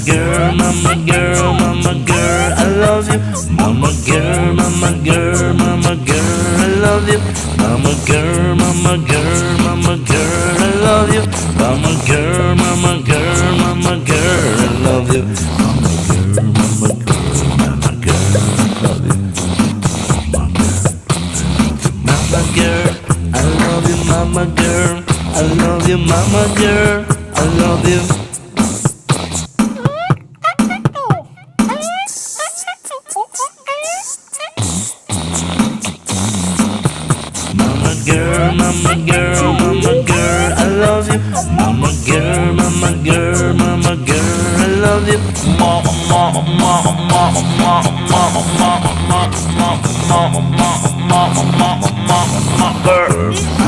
girl, mama girl, mama girl, I love you. Mama girl, mama girl, mama girl, I love you. Mama girl, mama girl, mama girl, I love you. Mama girl, mama girl, mama girl, I love you. Mama girl, mama girl, mama girl, I love you. Mama girl, I love you, mama girl, I love you, mama girl, I love you. Mama girl, mama girl, mama girl, I love you. Mama girl, mama girl, mama girl, I love you. Mama, mama, mama, mama, mama, mama, mama, mama, mama, mama, mama, mama, mama, mama, girl.